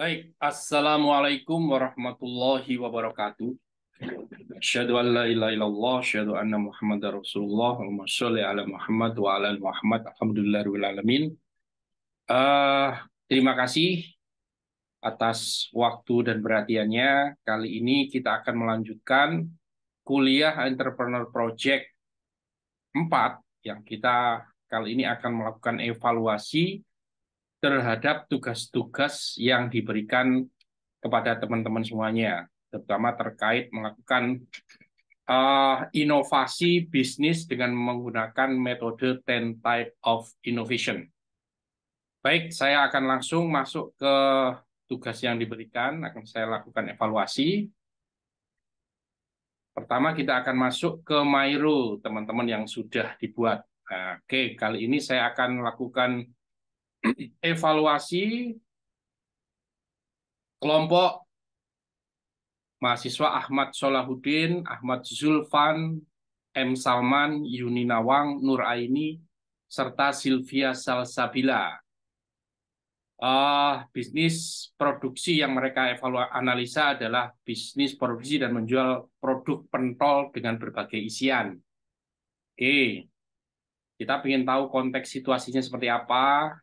Baik, Assalamualaikum warahmatullahi wabarakatuh. Asyhadu an la ilaha illallah, asyhadu anna Muhammadar Rasulullah, Allahumma sholli ala Muhammad wa ala ali Muhammad, alhamdulillahirabbil alamin. Eh, Terima kasih atas waktu dan perhatiannya. Kali ini kita akan melanjutkan kuliah Entrepreneur Project 4 yang kita kali ini akan melakukan evaluasi terhadap tugas-tugas yang diberikan kepada teman-teman semuanya, terutama terkait melakukan inovasi bisnis dengan menggunakan metode 10 type of innovation. Baik, saya akan langsung masuk ke tugas yang diberikan, akan saya lakukan evaluasi. Pertama, kita akan masuk ke Mairo, teman-teman yang sudah dibuat. Oke, kali ini saya akan melakukan evaluasi kelompok mahasiswa Ahmad Solahuddin, Ahmad Zulfan, M. Salman, Yuni Nawang, Nur Aini, serta Sylvia Salsabila. Bisnis produksi yang mereka analisa adalah bisnis produksi dan menjual produk pentol dengan berbagai isian. Oke, kita ingin tahu konteks situasinya seperti apa.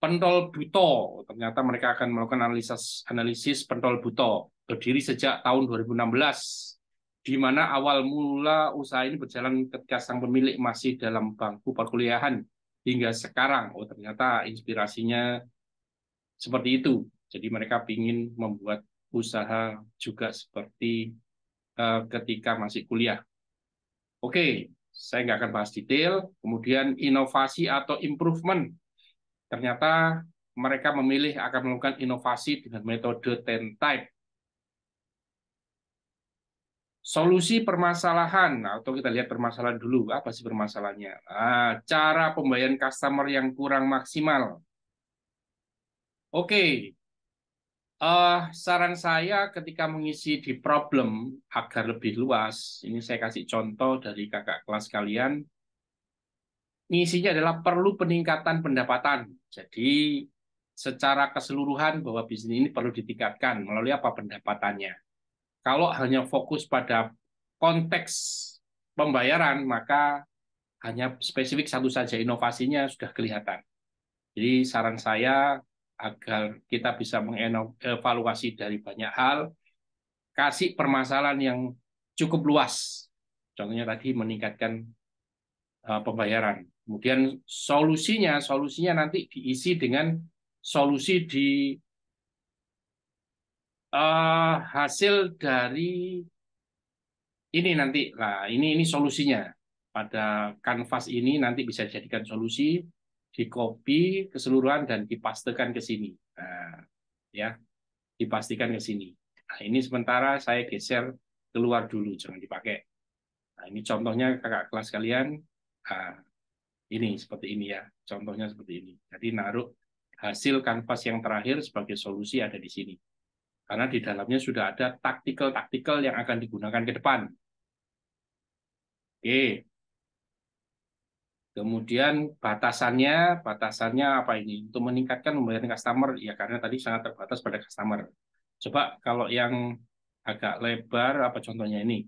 Pentol buto, ternyata mereka akan melakukan analisis pentol buto, berdiri sejak tahun 2016, di mana awal mula usaha ini berjalan ketika sang pemilik masih dalam bangku perkuliahan hingga sekarang. Oh, ternyata inspirasinya seperti itu. Jadi mereka ingin membuat usaha juga seperti ketika masih kuliah. Oke, saya nggak akan bahas detail. Kemudian inovasi atau improvement. Ternyata mereka memilih akan melakukan inovasi dengan metode 10 type. Solusi permasalahan, atau kita lihat permasalahan dulu, apa sih permasalahannya? Cara pembayaran customer yang kurang maksimal. Oke, saran saya ketika mengisi di problem agar lebih luas, ini saya kasih contoh dari kakak kelas kalian, ngisinya adalah perlu peningkatan pendapatan. Jadi secara keseluruhan bahwa bisnis ini perlu ditingkatkan melalui apa pendapatannya. Kalau hanya fokus pada konteks pembayaran, maka hanya spesifik satu saja inovasinya sudah kelihatan. Jadi saran saya agar kita bisa mengevaluasi dari banyak hal, kasih permasalahan yang cukup luas. Contohnya tadi meningkatkan pembayaran. Kemudian solusinya nanti diisi dengan solusi di hasil dari ini nanti. Nah, ini solusinya. Pada kanvas ini nanti bisa dijadikan solusi, di copy keseluruhan dan dipastekan ke sini. Nah, ya, dipastikan ke sini. Nah, ini sementara saya geser keluar dulu, jangan dipakai. Nah, ini contohnya kakak kelas kalian. Nah, ini seperti ini ya, contohnya seperti ini. Jadi naruh hasil kanvas yang terakhir sebagai solusi ada di sini. Karena di dalamnya sudah ada taktikal-taktikal yang akan digunakan ke depan. Oke. Kemudian batasannya apa ini? Untuk meningkatkan pembayaran customer, ya karena tadi sangat terbatas pada customer. Coba kalau yang agak lebar, apa contohnya ini?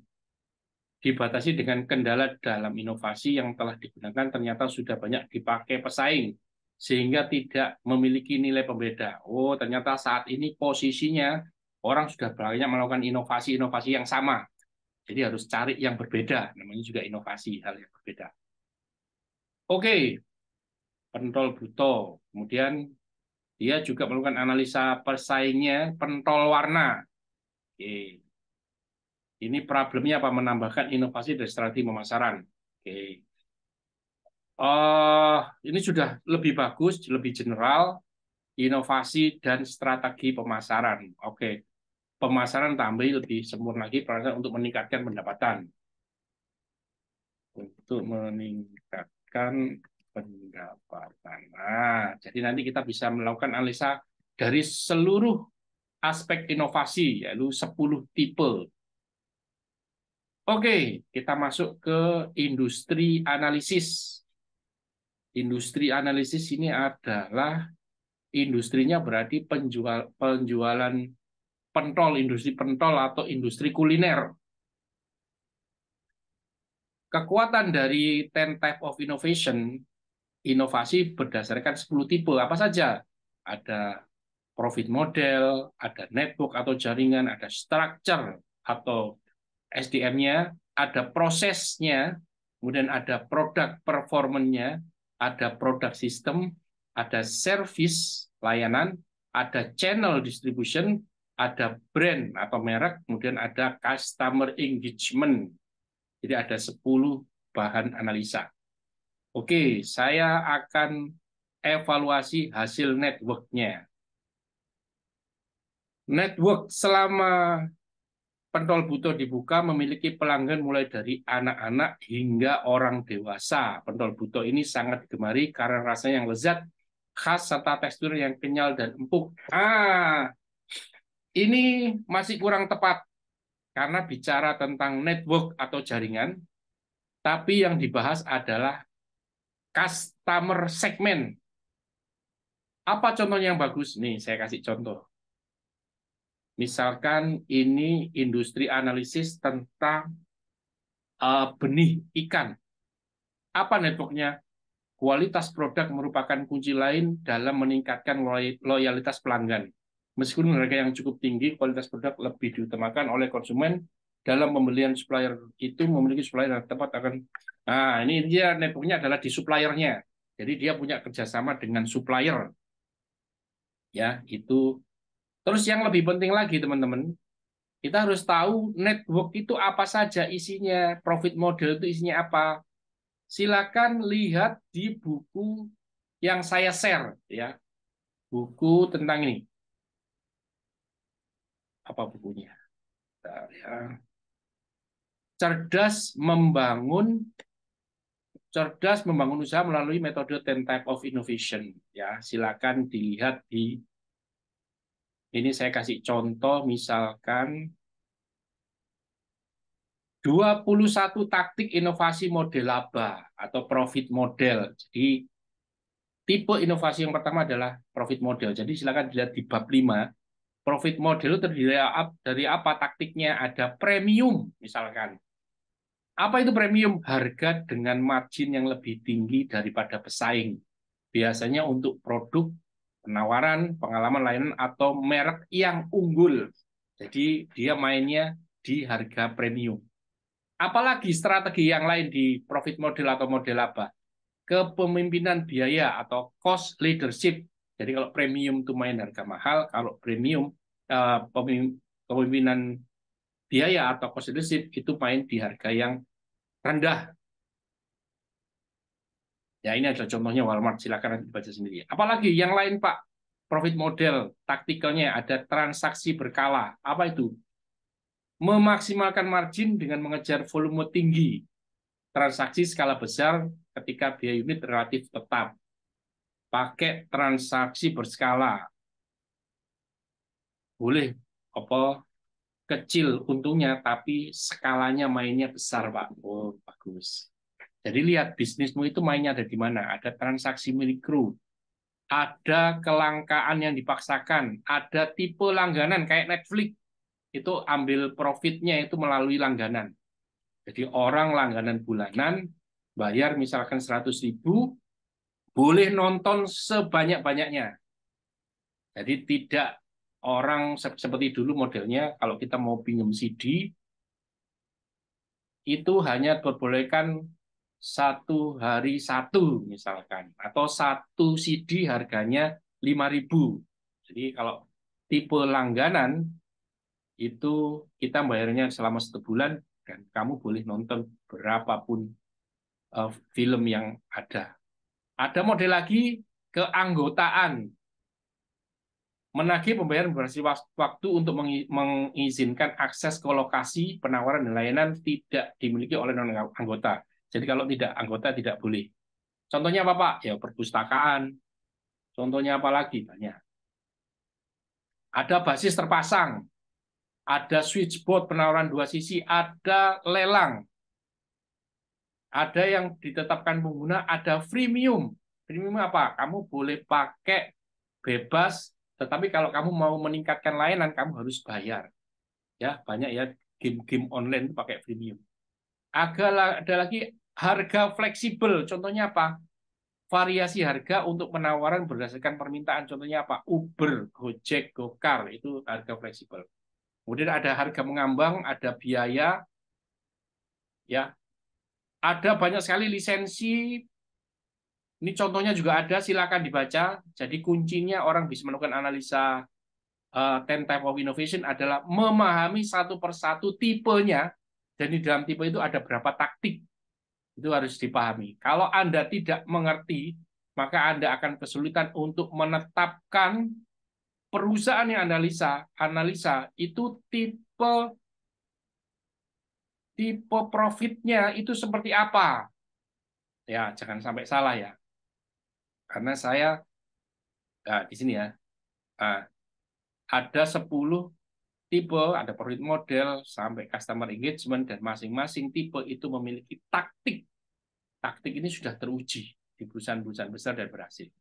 Dibatasi dengan kendala dalam inovasi yang telah digunakan ternyata sudah banyak dipakai pesaing, sehingga tidak memiliki nilai pembeda. Oh, ternyata saat ini posisinya orang sudah banyak melakukan inovasi-inovasi yang sama. Jadi harus cari yang berbeda, namanya juga inovasi, hal yang berbeda. Oke, pentol buto. Kemudian dia juga melakukan analisa pesaingnya pentol warna. Oke. Ini problemnya apa? Menambahkan inovasi dari strategi pemasaran. Oke. Ini sudah lebih bagus, lebih general, inovasi dan strategi pemasaran. Oke. Pemasaran tambah lebih sempurna lagi untuk meningkatkan pendapatan. Untuk meningkatkan pendapatan. Nah, jadi nanti kita bisa melakukan analisa dari seluruh aspek inovasi, yaitu 10 tipe. Oke, kita masuk ke industri analisis. Industri analisis ini adalah Industrinya berarti penjualan pentol, industri pentol atau industri kuliner. Kekuatan dari 10 type of innovation, inovasi berdasarkan 10 tipe. Apa saja? Ada profit model, ada network atau jaringan, ada structure atau SDM-nya, ada prosesnya, kemudian ada produk performance-nya, ada produk system, ada service layanan, ada channel distribution, ada brand atau merek, kemudian ada customer engagement. Jadi ada 10 bahan analisa. Oke, saya akan evaluasi hasil network-nya. Network selama pentol butuh dibuka memiliki pelanggan mulai dari anak-anak hingga orang dewasa. Pentol butuh ini sangat digemari karena rasanya yang lezat, khas serta tekstur yang kenyal dan empuk. Ini masih kurang tepat karena bicara tentang network atau jaringan, tapi yang dibahas adalah customer segment. Apa contohnya yang bagus? Nih, saya kasih contoh. Misalkan ini industri analisis tentang benih ikan. Apa networknya? Kualitas produk merupakan kunci lain dalam meningkatkan loyalitas pelanggan. Meskipun harga yang cukup tinggi, kualitas produk lebih diutamakan oleh konsumen dalam pembelian. Supplier itu memiliki supplier yang tepat akan. Nah, ini dia networknya adalah di suppliernya. Jadi dia punya kerjasama dengan supplier. Ya, itu. Terus yang lebih penting lagi, teman-teman, kita harus tahu network itu apa saja isinya, profit model itu isinya apa. Silakan lihat di buku yang saya share, ya, buku tentang ini. Apa bukunya? Bentar, ya. Cerdas membangun usaha melalui metode 10 type of innovation. Ya, silakan dilihat di ini. Saya kasih contoh, misalkan 21 taktik inovasi model laba atau profit model. Jadi tipe inovasi yang pertama adalah profit model. Jadi silakan dilihat di bab 5. Profit model terdiri dari apa taktiknya? Ada premium misalkan. Apa itu premium? Harga dengan margin yang lebih tinggi daripada pesaing. Biasanya untuk produk, penawaran, pengalaman layanan, atau merek yang unggul. Jadi dia mainnya di harga premium. Apalagi strategi yang lain di profit model atau model apa? Kepemimpinan biaya atau cost leadership. Jadi kalau premium itu main harga mahal, kalau premium kepemimpinan biaya atau cost leadership itu main di harga yang rendah. Ya, ini adalah contohnya Walmart, silakan baca sendiri. Apalagi yang lain, Pak? Profit model, taktikalnya ada transaksi berkala. Apa itu? Memaksimalkan margin dengan mengejar volume tinggi. Transaksi skala besar ketika biaya unit relatif tetap. Pakai transaksi berskala. Boleh apa kecil untungnya, tapi skalanya mainnya besar, Pak. Oh, bagus. Jadi lihat bisnismu itu mainnya ada di mana. Ada transaksi mikro, ada kelangkaan yang dipaksakan, ada tipe langganan kayak Netflix. Itu ambil profitnya itu melalui langganan. Jadi orang langganan bulanan, bayar misalkan 100.000, boleh nonton sebanyak-banyaknya. Jadi tidak orang seperti dulu modelnya, kalau kita mau pinjam CD, itu hanya diperbolehkan 1 hari 1 misalkan, atau 1 CD harganya 5.000. Jadi kalau tipe langganan itu kita bayarnya selama 1 bulan dan kamu boleh nonton berapapun film yang ada. Ada model lagi keanggotaan. Menagih pembayaran berbasis waktu untuk mengizinkan akses ke lokasi penawaran dan layanan tidak dimiliki oleh non-anggota. Jadi kalau tidak anggota tidak boleh. Contohnya apa, Pak? Ya perpustakaan. Contohnya apa lagi? Banyak. Ada basis terpasang, ada switchboard penawaran 2 sisi, ada lelang, ada yang ditetapkan pengguna, ada freemium. Freemium apa? Kamu boleh pakai bebas, tetapi kalau kamu mau meningkatkan layanan, kamu harus bayar. Ya, banyak ya game-game online itu pakai freemium. Ada lagi harga fleksibel. Contohnya apa? Variasi harga untuk penawaran berdasarkan permintaan. Contohnya apa? Uber, Gojek, Gokar itu harga fleksibel. Kemudian ada harga mengambang, ada biaya, ya, ada banyak sekali lisensi. Ini contohnya juga ada, silakan dibaca. Jadi kuncinya orang bisa melakukan analisa 10 type of innovation adalah memahami satu persatu tipenya, dan di dalam tipe itu ada berapa taktik. Itu harus dipahami. Kalau Anda tidak mengerti, maka Anda akan kesulitan untuk menetapkan perusahaan yang analisa itu tipe profitnya itu seperti apa. Ya, jangan sampai salah ya. Karena saya di sini ya, ah, ada 10 tipe, ada profit model sampai customer engagement, dan masing-masing tipe itu memiliki taktik. Taktik ini sudah teruji di perusahaan-perusahaan besar dan berhasil.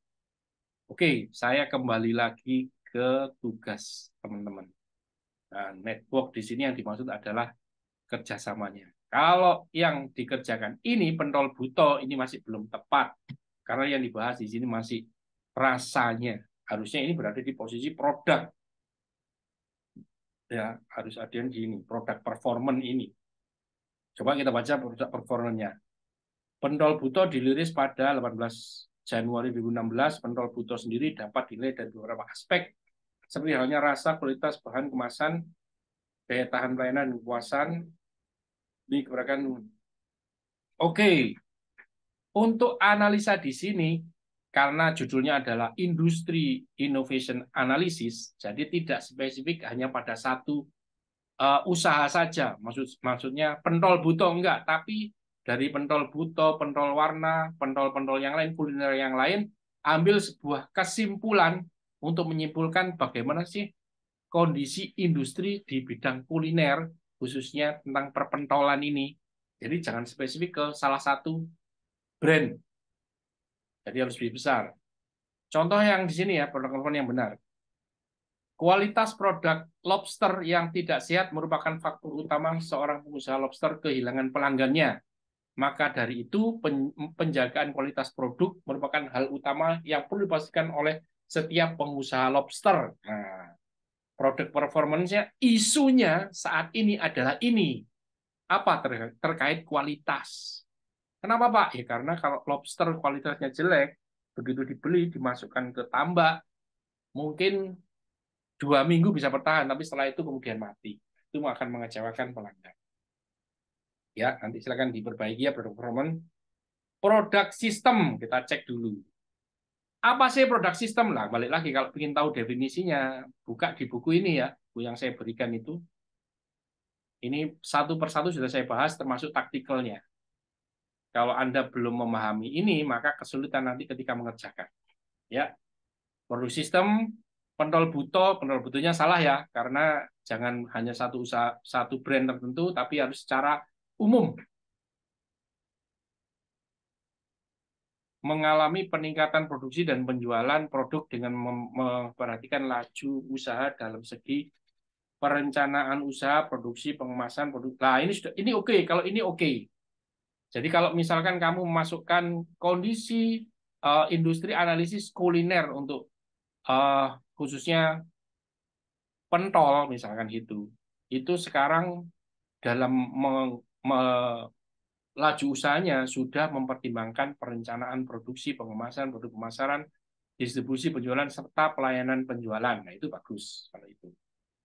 Oke, saya kembali lagi ke tugas teman-teman. Nah, network di sini yang dimaksud adalah kerjasamanya. Kalau yang dikerjakan ini pentol buto, ini masih belum tepat. Karena yang dibahas di sini masih rasanya. Harusnya ini berada di posisi produk. Ya, harus ada yang gini, produk performance ini. Coba kita baca produk performance-nya. Pentol buto diliris pada 18 Januari 2016. Pentol buto sendiri dapat dinilai dari beberapa aspek, seperti halnya rasa, kualitas bahan kemasan, daya tahan pelayanan, dan kepuasan. Ini keberagaman. Oke, untuk analisa di sini, karena judulnya adalah Industri Innovation Analysis, jadi tidak spesifik hanya pada satu usaha saja. Maksudnya pentol buto enggak, tapi dari pentol buto, pentol warna, pentol-pentol yang lain, kuliner yang lain, ambil sebuah kesimpulan untuk menyimpulkan bagaimana sih kondisi industri di bidang kuliner, khususnya tentang perpentolan ini. Jadi jangan spesifik ke salah satu brand. Jadi harus lebih besar. Contoh yang di sini ya, produk yang benar. Kualitas produk lobster yang tidak sehat merupakan faktor utama seorang pengusaha lobster kehilangan pelanggannya. Maka dari itu, penjagaan kualitas produk merupakan hal utama yang perlu dipastikan oleh setiap pengusaha lobster. Nah, produk performance-nya, isunya saat ini adalah ini. Apa terkait kualitas? Kenapa Pak? Ya karena kalau lobster kualitasnya jelek, begitu dibeli, dimasukkan ke tambak, mungkin 2 minggu bisa bertahan, tapi setelah itu kemudian mati. Itu akan mengecewakan pelanggan. Ya, nanti silakan diperbaiki ya produk performance. Produk sistem, kita cek dulu. Apa sih produk sistem? Lah, balik lagi kalau ingin tahu definisinya, buka di buku ini ya, buku yang saya berikan itu. Ini satu persatu sudah saya bahas, termasuk taktikalnya. Kalau Anda belum memahami ini, maka kesulitan nanti ketika mengerjakan. Ya, produk sistem, pentol butonya salah ya, karena jangan hanya satu usaha, satu brand tertentu, tapi harus secara umum. Mengalami peningkatan produksi dan penjualan produk dengan memperhatikan laju usaha dalam segi perencanaan usaha, produksi, pengemasan produk. Nah, ini oke, kalau ini oke. Jadi kalau misalkan kamu memasukkan kondisi industri analisis kuliner untuk khususnya pentol misalkan gitu. Itu sekarang dalam laju usahanya sudah mempertimbangkan perencanaan produksi, pengemasan, produk pemasaran, distribusi, penjualan, serta pelayanan penjualan. Nah, itu bagus kalau itu.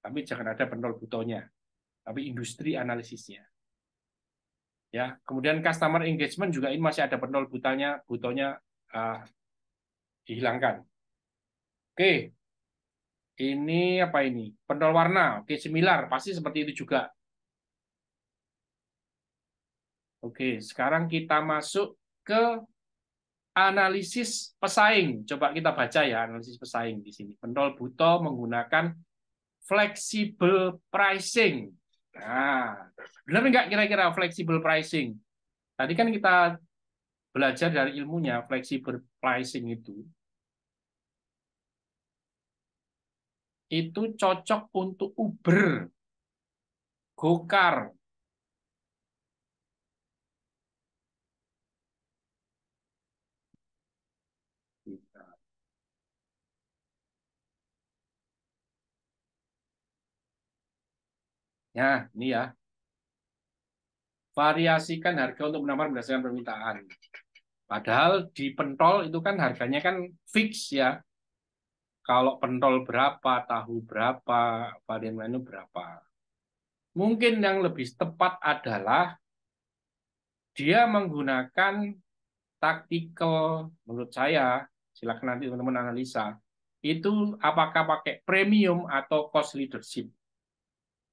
Tapi jangan ada pentol butonya, tapi industri analisisnya. Ya, kemudian customer engagement juga ini masih ada pentol butonya uh, dihilangkan. Oke, ini apa ini? Pentol warna, oke, similar, pasti seperti itu juga. Oke, sekarang kita masuk ke analisis pesaing. Coba kita baca ya analisis pesaing di sini. Pentol buto menggunakan flexible pricing. Nah, benar nggak kira-kira flexible pricing? Tadi kan kita belajar dari ilmunya flexible pricing itu itu cocok untuk Uber, Gokar. Ya, ini ya. Variasikan harga untuk menambah berdasarkan permintaan. Padahal di pentol itu kan harganya kan fix ya. Kalau pentol berapa, tahu berapa, varian menu berapa. Mungkin yang lebih tepat adalah dia menggunakan taktikal, menurut saya, silakan nanti teman-teman analisa, itu apakah pakai premium atau cost leadership.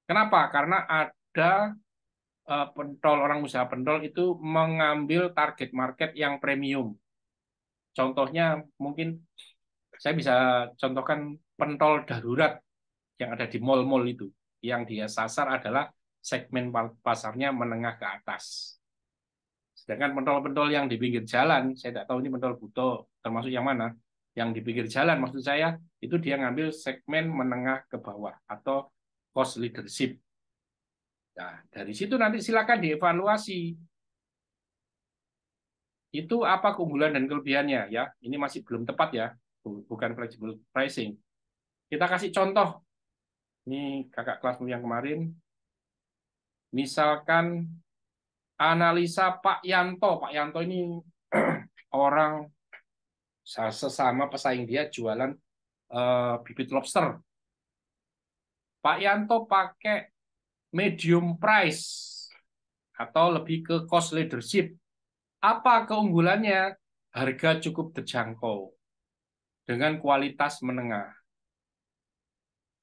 Kenapa? Karena ada pentol, orang usaha pentol itu mengambil target market yang premium. Contohnya mungkin saya bisa contohkan pentol darurat yang ada di mal-mal itu. Yang dia sasar adalah segmen pasarnya menengah ke atas. Sedangkan pentol-pentol yang di pinggir jalan, saya tidak tahu ini pentol buto termasuk yang mana. Yang di pinggir jalan maksud saya, itu dia ngambil segmen menengah ke bawah atau cost leadership. Nah, dari situ nanti silakan dievaluasi. Itu apa keunggulan dan kelebihannya ya. Ini masih belum tepat ya, bukan flexible pricing. Kita kasih contoh. Ini kakak kelasmu yang kemarin. Misalkan analisa Pak Yanto. Pak Yanto ini orang sesama pesaing dia jualan bibit lobster. Pak Yanto pakai medium price atau lebih ke cost leadership. Apa keunggulannya? Harga cukup terjangkau dengan kualitas menengah.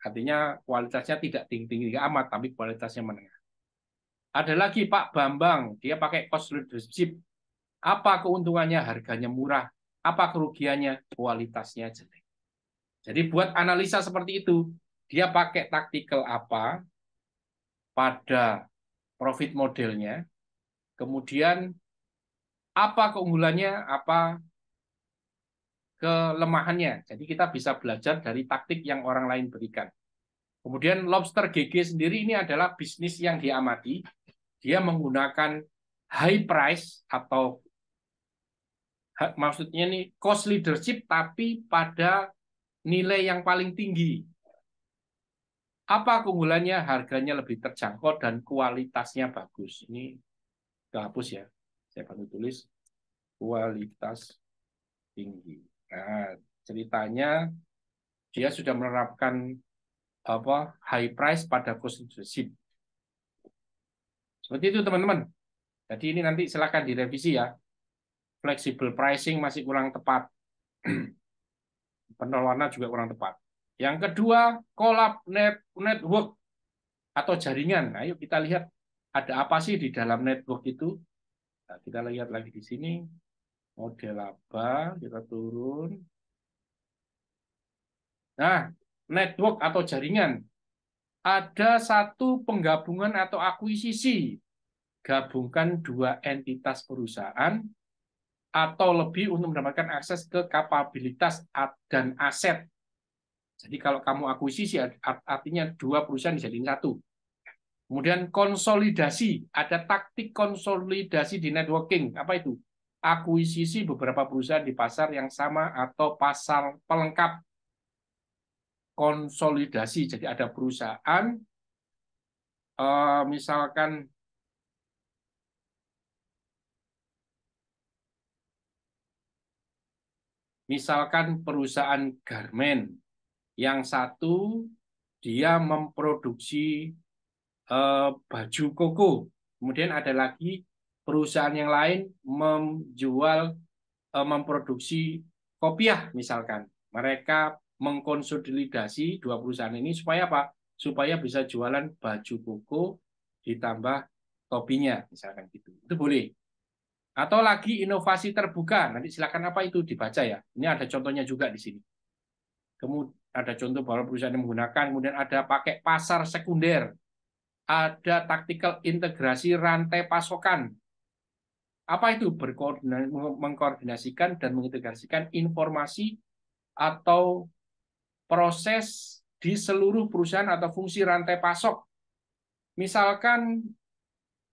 Artinya kualitasnya tidak tinggi-tinggi amat, tapi kualitasnya menengah. Ada lagi Pak Bambang, dia pakai cost leadership. Apa keuntungannya? Harganya murah. Apa kerugiannya? Kualitasnya jelek. Jadi buat analisa seperti itu, dia pakai taktikal apa pada profit modelnya, kemudian apa keunggulannya, apa kelemahannya. Jadi kita bisa belajar dari taktik yang orang lain berikan. Kemudian Lobster GG sendiri ini adalah bisnis yang diamati. Dia menggunakan high price atau maksudnya nih cost leadership tapi pada nilai yang paling tinggi. Apa keunggulannya? Harganya lebih terjangkau dan kualitasnya bagus. Ini kehapus ya. Saya bantu tulis kualitas tinggi. Nah, ceritanya dia sudah menerapkan apa high price pada cost leadership. Seperti itu teman-teman. Jadi ini nanti silakan direvisi ya. Flexible pricing masih kurang tepat. Penelusuran juga kurang tepat. Yang kedua, collab network atau jaringan. Ayo kita lihat ada apa sih di dalam network itu. Nah, kita lihat lagi di sini. Model apa? Kita turun. Nah, network atau jaringan. Ada satu penggabungan atau akuisisi. Gabungkan dua entitas perusahaan atau lebih untuk mendapatkan akses ke kapabilitas dan aset. Jadi kalau kamu akuisisi artinya dua perusahaan dijadiin satu. Kemudian konsolidasi, ada taktik konsolidasi di networking. Apa itu? Akuisisi beberapa perusahaan di pasar yang sama atau pasar pelengkap. Konsolidasi, jadi ada perusahaan, misalkan perusahaan garmen, yang satu dia memproduksi baju koko. Kemudian ada lagi perusahaan yang lain memproduksi kopiah misalkan. Mereka mengkonsolidasi dua perusahaan ini supaya apa? Supaya bisa jualan baju koko ditambah topinya misalkan gitu. Itu boleh. Atau lagi inovasi terbuka. Nanti silakan apa itu dibaca ya. Ini ada contohnya juga di sini. Kemudian ada contoh bahwa perusahaan yang menggunakan, kemudian ada pakai pasar sekunder, ada taktikal integrasi rantai pasokan. Apa itu? Mengkoordinasikan dan mengintegrasikan informasi atau proses di seluruh perusahaan atau fungsi rantai pasok. Misalkan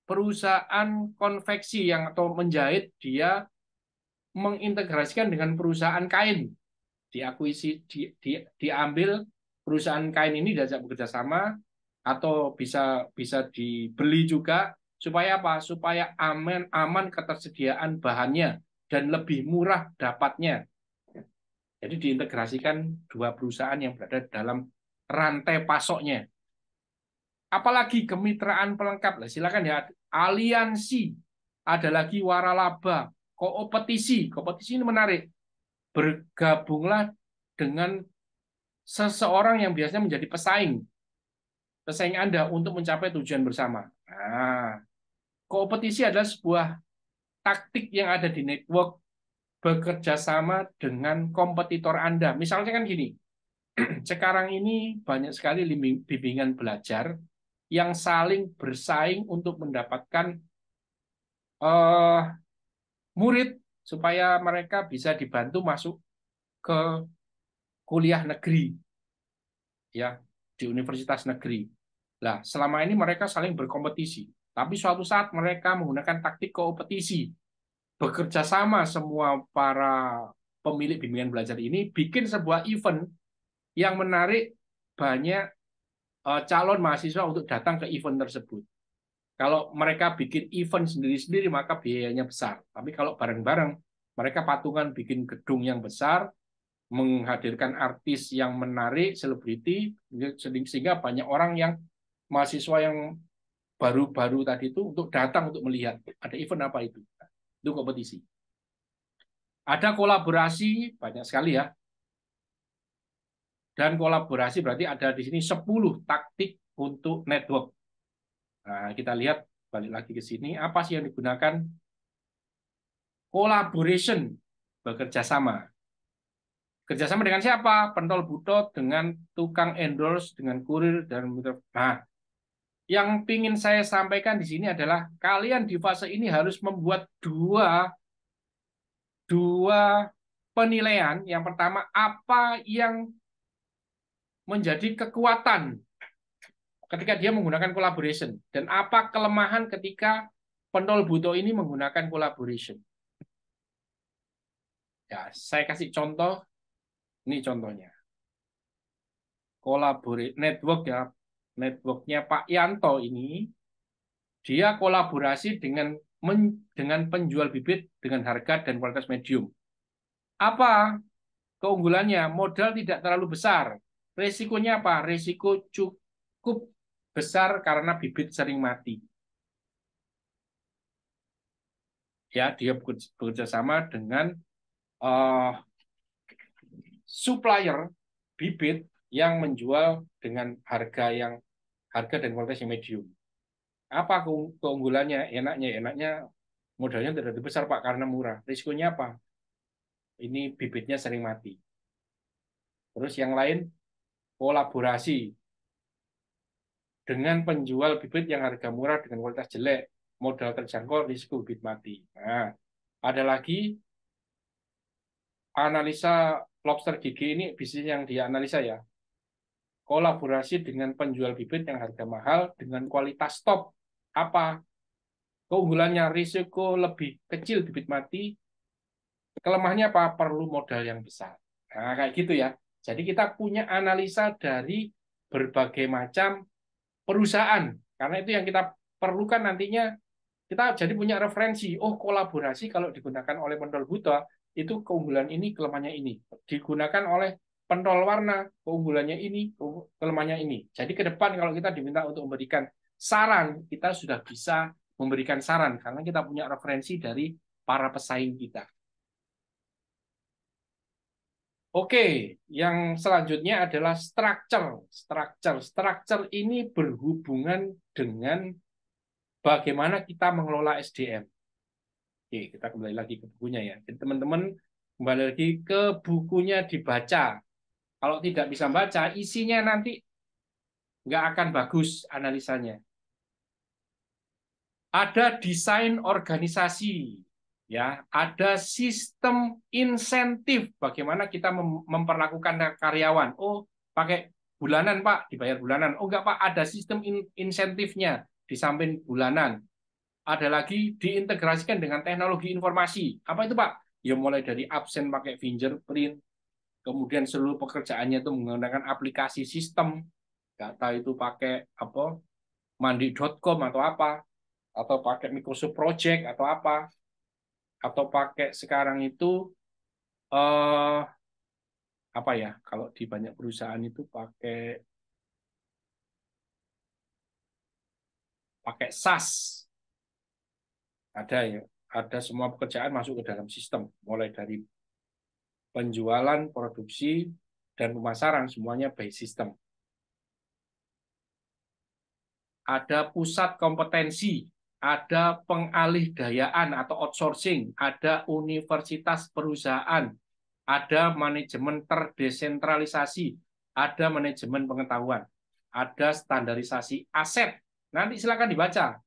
perusahaan konveksi yang atau menjahit, dia mengintegrasikan dengan perusahaan kain, diambil perusahaan kain ini diajak bekerja sama, atau bisa bisa dibeli juga, supaya apa? Supaya aman ketersediaan bahannya dan lebih murah dapatnya. Jadi diintegrasikan dua perusahaan yang berada dalam rantai pasoknya. Apalagi kemitraan pelengkap. Nah, silakan ya, aliansi, ada lagi waralaba, kompetisi. Kompetisi ini menarik. Bergabunglah dengan seseorang yang biasanya menjadi pesaing Anda untuk mencapai tujuan bersama. Nah, kompetisi adalah sebuah taktik yang ada di network, bekerja sama dengan kompetitor Anda. Misalnya kan gini, sekarang ini banyak sekali bimbingan belajar yang saling bersaing untuk mendapatkan uh, murid supaya mereka bisa dibantu masuk ke kuliah negeri, ya, di universitas negeri. Nah, selama ini mereka saling berkompetisi, tapi suatu saat mereka menggunakan taktik kompetisi, bekerja sama semua para pemilik bimbingan belajar ini bikin sebuah event yang menarik banyak calon mahasiswa untuk datang ke event tersebut. Kalau mereka bikin event sendiri-sendiri maka biayanya besar. Tapi kalau bareng-bareng, mereka patungan bikin gedung yang besar, menghadirkan artis yang menarik, selebriti, sehingga banyak orang yang mahasiswa yang baru-baru tadi itu untuk datang untuk melihat ada event apa itu. Itu kompetisi. Ada kolaborasi, banyak sekali ya. Dan kolaborasi berarti ada di sini 10 taktik untuk network. Nah, kita lihat balik lagi ke sini, apa sih yang digunakan? Collaboration, bekerja sama. Kerjasama dengan siapa? Pentol butot, dengan tukang endorse, dengan kurir, dan nah, yang ingin saya sampaikan di sini adalah kalian di fase ini harus membuat dua penilaian. Yang pertama, apa yang menjadi kekuatan ketika dia menggunakan collaboration, dan apa kelemahan ketika pentol buto ini menggunakan collaboration. Ya, saya kasih contoh. Ini contohnya. Network ya, networknya Pak Yanto ini, dia kolaborasi dengan penjual bibit dengan harga dan kualitas medium. Apa keunggulannya? Modal tidak terlalu besar. Resikonya apa? Resiko cukup besar karena bibit sering mati. Ya, dia bekerja sama dengan uh, supplier bibit yang menjual dengan harga dan kualitas yang medium. Apa keunggulannya? Enaknya modalnya tidak terlalu besar Pak karena murah. Risikonya apa? Ini bibitnya sering mati. Terus yang lain, kolaborasi dengan penjual bibit yang harga murah dengan kualitas jelek, modal terjangkau, risiko bibit mati. Nah, ada lagi analisa lobster gigi, ini bisnis yang dia analisa ya. Kolaborasi dengan penjual bibit yang harga mahal dengan kualitas top. Apa keunggulannya? Risiko lebih kecil bibit mati. Kelemahannya apa? Perlu modal yang besar. Nah, kayak gitu ya. Jadi kita punya analisa dari berbagai macam perusahaan. Karena itu yang kita perlukan nantinya, kita jadi punya referensi. Oh, kolaborasi kalau digunakan oleh pentol buta, itu keunggulan ini, kelemahannya ini. Digunakan oleh pentol warna, keunggulannya ini, kelemahannya ini. Jadi ke depan kalau kita diminta untuk memberikan saran, kita sudah bisa memberikan saran karena kita punya referensi dari para pesaing kita. Oke, yang selanjutnya adalah structure. Structure ini berhubungan dengan bagaimana kita mengelola SDM. Oke, kita kembali lagi ke bukunya ya. Jadi teman-teman kembali lagi ke bukunya dibaca. Kalau tidak bisa baca, isinya nanti nggak akan bagus analisanya. Ada desain organisasi, ya, ada sistem insentif bagaimana kita memperlakukan karyawan. Oh, pakai bulanan Pak, dibayar bulanan. Oh enggak Pak, ada sistem insentifnya di samping bulanan. Ada lagi diintegrasikan dengan teknologi informasi. Apa itu Pak? Ya mulai dari absen pakai fingerprint, kemudian seluruh pekerjaannya itu menggunakan aplikasi sistem, data itu pakai apa, mandi.com atau apa, atau pakai Microsoft Project atau apa, atau pakai sekarang itu eh, apa ya, kalau di banyak perusahaan itu pakai pakai SaaS, ada ya, ada semua pekerjaan masuk ke dalam sistem, mulai dari penjualan, produksi, dan pemasaran semuanya by system. Ada pusat kompetensi, ada pengalih-dayaan atau outsourcing, ada universitas perusahaan, ada manajemen terdesentralisasi, ada manajemen pengetahuan, ada standarisasi aset. Nanti silakan dibaca.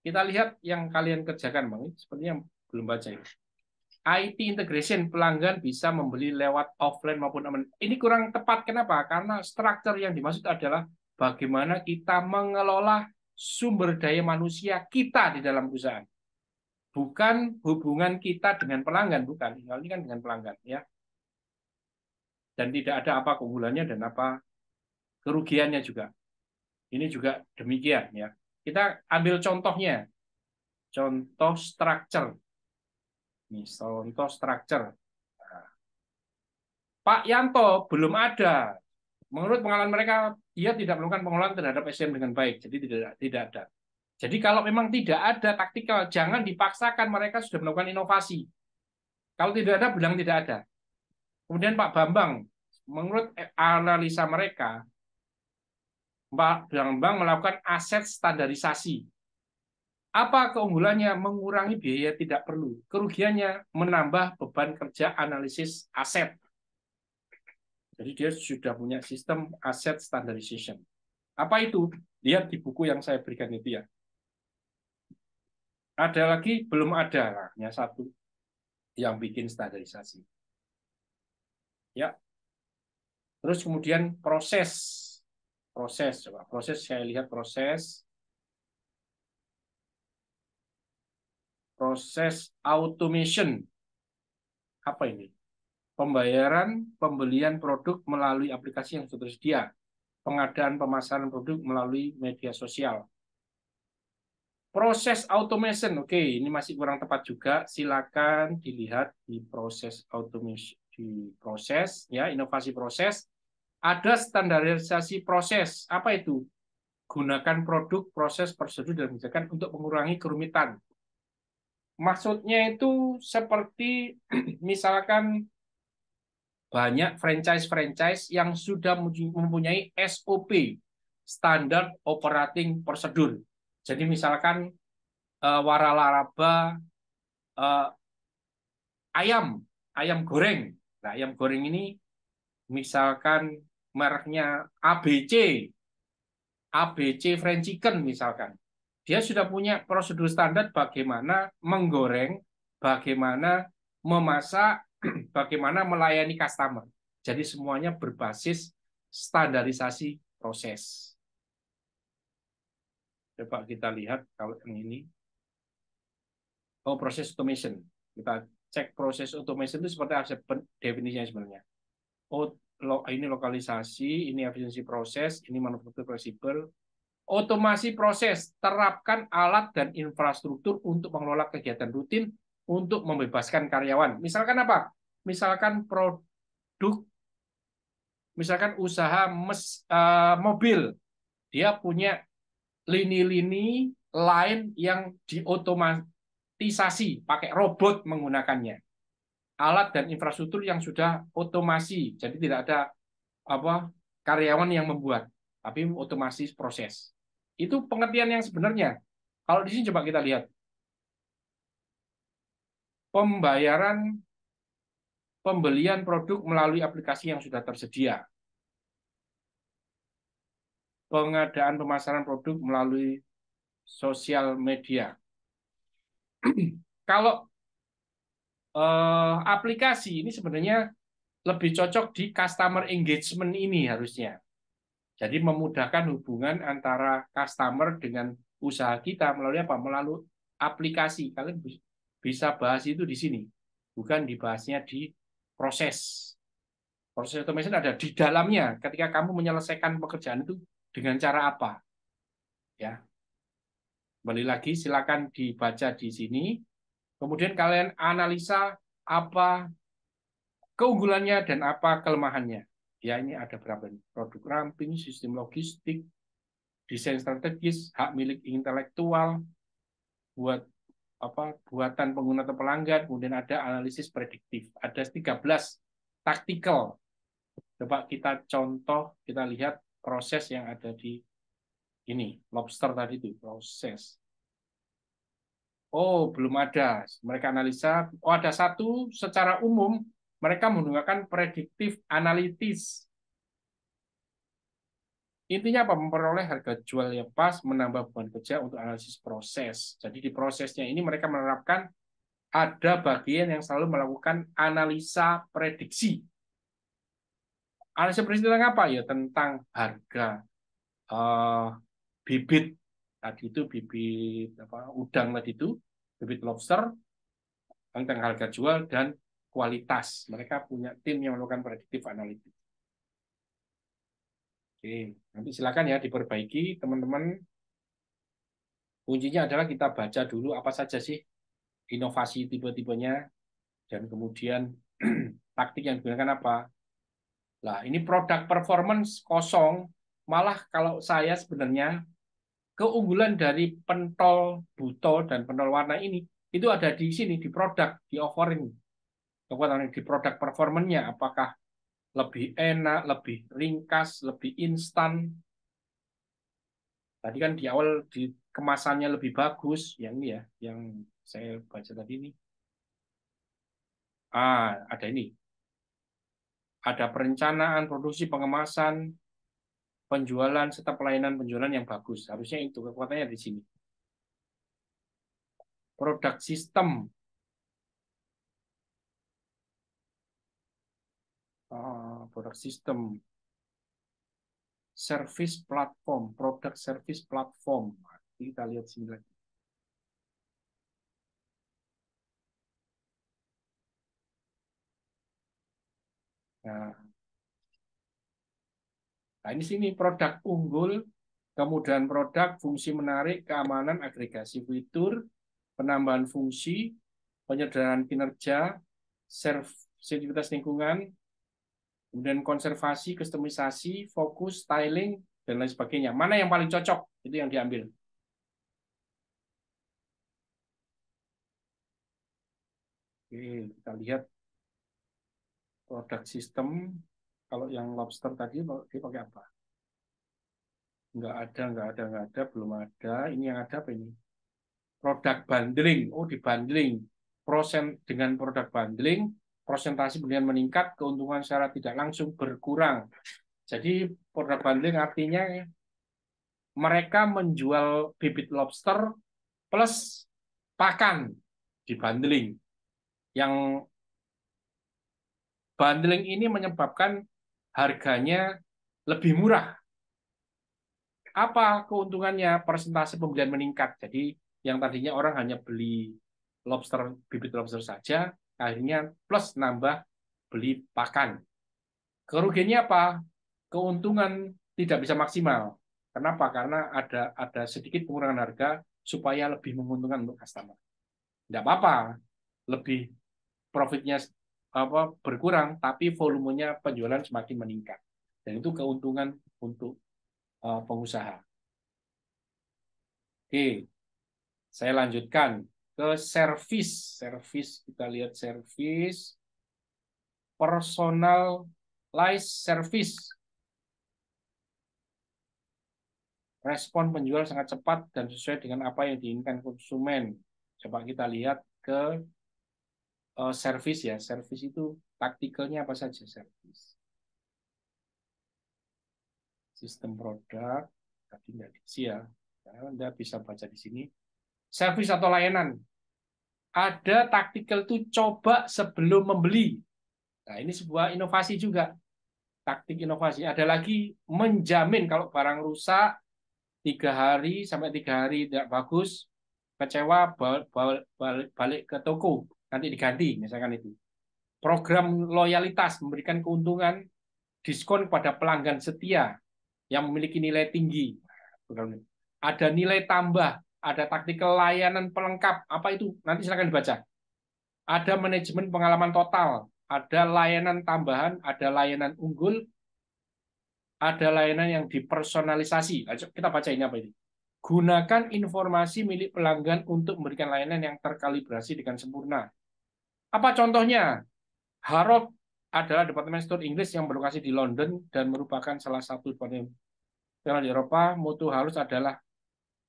Kita lihat yang kalian kerjakan, Bang. Sepertinya belum baca ini. IT integration, pelanggan bisa membeli lewat offline maupun online. Ini kurang tepat. Kenapa? Karena struktur yang dimaksud adalah bagaimana kita mengelola sumber daya manusia kita di dalam perusahaan. Bukan hubungan kita dengan pelanggan, bukan. Ini kan dengan pelanggan, ya. Dan tidak ada apa keunggulannya dan apa kerugiannya juga. Ini juga demikian, ya. Kita ambil contohnya. Contoh structure. Ini contoh structure. Pak Yanto belum ada. Menurut pengalaman mereka, dia tidak melakukan pengolahan terhadap SDM dengan baik. Jadi tidak ada. Jadi kalau memang tidak ada taktikal, jangan dipaksakan, mereka sudah melakukan inovasi. Kalau tidak ada, bilang tidak ada. Kemudian Pak Bambang, menurut analisa mereka, Pak Bambang melakukan aset standarisasi. Apa keunggulannya? Mengurangi biaya tidak perlu. Kerugiannya menambah beban kerja analisis aset. Jadi dia sudah punya sistem aset standardization. Apa itu? Lihat di buku yang saya berikan itu ya. Ada lagi belum ada, lah, hanya satu yang bikin standarisasi. Ya. Terus kemudian proses coba proses, saya lihat proses automation. Apa ini? Pembayaran pembelian produk melalui aplikasi yang sudah tersedia, pengadaan pemasaran produk melalui media sosial. Proses automation, oke, ini masih kurang tepat juga. Silakan dilihat di proses automation, di proses, ya, inovasi proses. Ada standarisasi proses. Apa itu? Gunakan produk, proses, prosedur, dan kebijakan untuk mengurangi kerumitan. Maksudnya itu seperti misalkan banyak franchise-franchise yang sudah mempunyai SOP, Standard Operating Procedure. Jadi misalkan waralaba ayam goreng. Nah, ayam goreng ini misalkan mereknya ABC French Chicken misalkan. Dia sudah punya prosedur standar bagaimana menggoreng, bagaimana memasak, bagaimana melayani customer. Jadi semuanya berbasis standarisasi proses. Coba kita lihat kalau yang ini. Oh, proses automation. Kita cek proses automation itu seperti apa definisinya sebenarnya. Oh, ini lokalisasi, ini efisiensi proses, ini manufaktur fleksibel. Otomasi proses, terapkan alat dan infrastruktur untuk mengelola kegiatan rutin untuk membebaskan karyawan. Misalkan apa? Misalkan produk, misalkan usaha mobil, dia punya lini-lini lain yang diotomatisasi, pakai robot menggunakannya. Alat dan infrastruktur yang sudah otomasi, jadi tidak ada apa karyawan yang membuat, tapi otomasi proses. Itu pengertian yang sebenarnya. Kalau di sini coba kita lihat. Pembelian produk melalui aplikasi yang sudah tersedia. Pengadaan pemasaran produk melalui sosial media. Kalau aplikasi ini sebenarnya lebih cocok di customer engagement ini harusnya. Jadi memudahkan hubungan antara customer dengan usaha kita melalui apa? Melalui aplikasi. Kalian bisa bahas itu di sini, bukan dibahasnya di proses. Proses automation ada di dalamnya. Ketika kamu menyelesaikan pekerjaan itu dengan cara apa? Ya, kembali lagi silakan dibaca di sini. Kemudian kalian analisa apa keunggulannya dan apa kelemahannya. Ya, ini ada berapa nih? Produk ramping, sistem logistik, desain strategis, hak milik intelektual, buat apa buatan pengguna atau pelanggan, kemudian ada analisis prediktif. Ada 13 taktikal. Coba kita contoh, kita lihat proses yang ada di ini, lobster tadi itu, proses. Oh, belum ada. Mereka analisa, oh ada satu secara umum, mereka menggunakan prediktif analitis. Intinya apa? Memperoleh harga jual yang pas, menambah beban kerja untuk analisis proses. Jadi di prosesnya ini mereka menerapkan ada bagian yang selalu melakukan analisa prediksi. Analisa prediksi tentang apa? Ya tentang harga uh, bibit tadi itu bibit apa udang tadi itu bibit lobster tentang harga jual dan kualitas. Mereka punya tim yang melakukan prediktif analitik. Oke, nanti silakan ya diperbaiki teman-teman. Kuncinya adalah kita baca dulu apa saja sih inovasi tipe-tipenya dan kemudian taktik yang digunakan apa. Nah, ini produk performance kosong. Malah kalau saya sebenarnya keunggulan dari pentol buto dan pentol warna ini itu ada di sini di produk, di offering. Kekuatan di produk performanya apakah lebih enak, lebih ringkas, lebih instan. Tadi kan di awal di kemasannya lebih bagus, yang ini ya, yang saya baca tadi ini. Ada ini. Ada perencanaan, produksi, pengemasan, penjualan serta pelayanan penjualan yang bagus. Harusnya itu kekuatannya di sini. Produk sistem, produk sistem, service platform, produk service platform. Kita lihat sini lagi. Nah, ini sini produk unggul, kemudian produk fungsi menarik, keamanan, agregasi fitur, penambahan fungsi, penyederhanaan kinerja, sensitivitas lingkungan, kemudian konservasi, kustomisasi, fokus, styling, dan lain sebagainya. Mana yang paling cocok? Itu yang diambil. Oke, kita lihat produk sistem. Kalau yang lobster tadi, dia pakai apa? Nggak ada, belum ada. Ini yang ada apa ini? Produk bundling. Oh, di bundling. Dengan produk bundling, prosentasi pembelian meningkat, keuntungan secara tidak langsung berkurang. Jadi produk bundling artinya mereka menjual bibit lobster plus pakan di bundling. Yang bundling ini menyebabkan harganya lebih murah. Apa keuntungannya? Persentase pembelian meningkat. Jadi yang tadinya orang hanya beli lobster, bibit lobster saja, akhirnya plus nambah beli pakan. Kerugiannya apa? Keuntungan tidak bisa maksimal. Kenapa? Karena ada sedikit pengurangan harga supaya lebih menguntungkan untuk customer. Tidak apa-apa, lebih profitnya berkurang, tapi volumenya penjualan semakin meningkat. Dan itu keuntungan untuk pengusaha. Oke, saya lanjutkan ke service. Service, kita lihat service. Personalized service. Respon penjual sangat cepat dan sesuai dengan apa yang diinginkan konsumen. Coba kita lihat ke service ya. Service itu taktikalnya apa saja service. Sistem produk, tadi nggak diisi ya. Anda bisa baca di sini. Service atau layanan. Ada taktikal itu coba sebelum membeli. Nah, ini sebuah inovasi juga. taktik inovasi. Ada lagi menjamin kalau barang rusak 3 hari sampai 3 hari tidak bagus, kecewa balik ke toko, nanti diganti, misalkan itu. Program loyalitas memberikan keuntungan diskon pada pelanggan setia yang memiliki nilai tinggi. Ada nilai tambah, ada taktikal layanan pelengkap. Apa itu? Nanti silakan dibaca. Ada manajemen pengalaman total, ada layanan tambahan, ada layanan unggul, ada layanan yang dipersonalisasi. Kita baca ini apa ini. Gunakan informasi milik pelanggan untuk memberikan layanan yang terkalibrasi dengan sempurna. Apa contohnya? Harrods adalah departemen store Inggris yang berlokasi di London dan merupakan salah satu departemen di Eropa. Moto Harrods adalah